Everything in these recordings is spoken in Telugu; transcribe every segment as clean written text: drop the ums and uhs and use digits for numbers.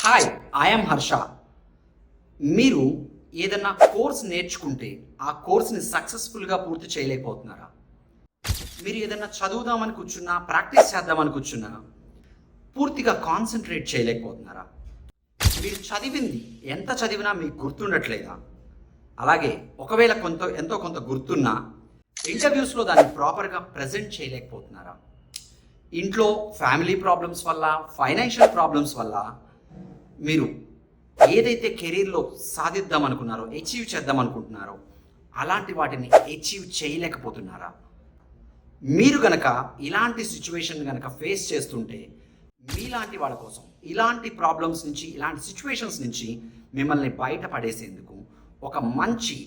Hi, I'm Harsha. మీరు ఏదన్నా కోర్స్ నేర్చుకుంటే ఆ కోర్స్ని సక్సెస్ఫుల్గా పూర్తి చేయలేకపోతున్నారా? మీరు ఏదన్నా చదువుదామని కూర్చున్నా, ప్రాక్టీస్ చేద్దామని కూర్చున్నా పూర్తిగా కాన్సన్ట్రేట్ చేయలేకపోతున్నారా? మీరు చదివింది ఎంత చదివినా మీకు గుర్తుండట్లేదా? అలాగే ఒకవేళ ఎంతో కొంత గుర్తున్నా ఇంటర్వ్యూస్లో దాన్ని ప్రాపర్గా ప్రజెంట్ చేయలేకపోతున్నారా? ఇంట్లో ఫ్యామిలీ ప్రాబ్లమ్స్ వల్ల, ఫైనాన్షియల్ ప్రాబ్లమ్స్ వల్ల మీరు ఏదైతే కెరీర్లో సాధిద్దాం అనుకున్నారో, అచీవ్ చేద్దాం అనుకుంటున్నారో అలాంటి వాటిని అచీవ్ చేయలేకపోతున్నారా? మీరు గనక ఇలాంటి సిచ్యువేషన్ గనక ఫేస్ చేస్తుంటే మీలాంటి వాళ్ళ కోసం ఇలాంటి ప్రాబ్లమ్స్ నుంచి, ఇలాంటి సిచ్యువేషన్స్ నుంచి మిమ్మల్ని బయటపడేసేందుకు ఒక మంచి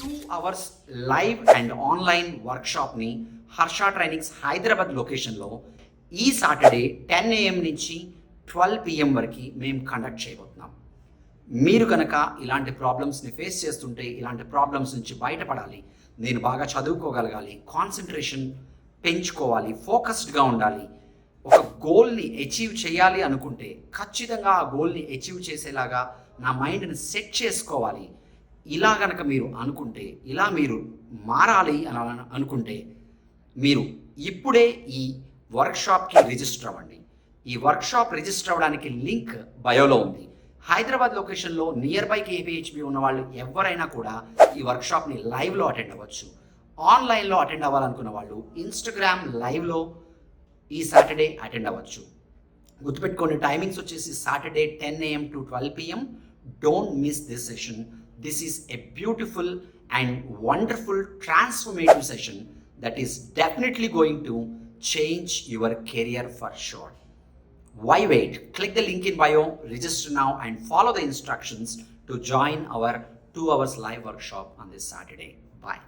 2 hours లైవ్ అండ్ ఆన్లైన్ వర్క్షాప్ని హర్ష ట్రైనింగ్స్ హైదరాబాద్ లొకేషన్లో ఈ సాటర్డే 10 AM నుంచి 12 PM వరకు మేము కండక్ట్ చేయబోతున్నాం. మీరు కనుక ఇలాంటి ప్రాబ్లమ్స్ని ఫేస్ చేస్తుంటే, ఇలాంటి ప్రాబ్లమ్స్ నుంచి బయటపడాలి, నేను బాగా చదువుకోగలగాలి, కాన్సన్ట్రేషన్ పెంచుకోవాలి, ఫోకస్డ్గా ఉండాలి, ఒక గోల్ని అచీవ్ చేయాలి అనుకుంటే ఖచ్చితంగా ఆ గోల్ని అచీవ్ చేసేలాగా నా మైండ్ని సెట్ చేసుకోవాలి, ఇలా కనుక మీరు అనుకుంటే, ఇలా మీరు మారాలి అని అనుకుంటే మీరు ఇప్పుడే ఈ వర్క్షాప్కి రిజిస్టర్ అవ్వండి. ఈ వర్క్షాప్ రిజిస్టర్ అవ్వడానికి లింక్ బయోలో ఉంది. హైదరాబాద్ లొకేషన్లో నియర్ బై KPHB ఉన్న వాళ్ళు ఎవరైనా కూడా ఈ వర్క్షాప్ని లైవ్లో అటెండ్ అవ్వచ్చు. ఆన్లైన్లో అటెండ్ అవ్వాలనుకున్న వాళ్ళు ఇన్స్టాగ్రామ్ లైవ్లో ఈ సాటర్డే అటెండ్ అవ్వచ్చు. గుర్తుపెట్టుకోండి, టైమింగ్స్ వచ్చేసి Saturday 10 AM to 12 PM. Don't miss this session. This is a beautiful and wonderful transformative session that is definitely going to change your career for sure. Why wait? Click the link in bio, register now and follow the instructions to join our 2 hours live workshop on this Saturday. Bye.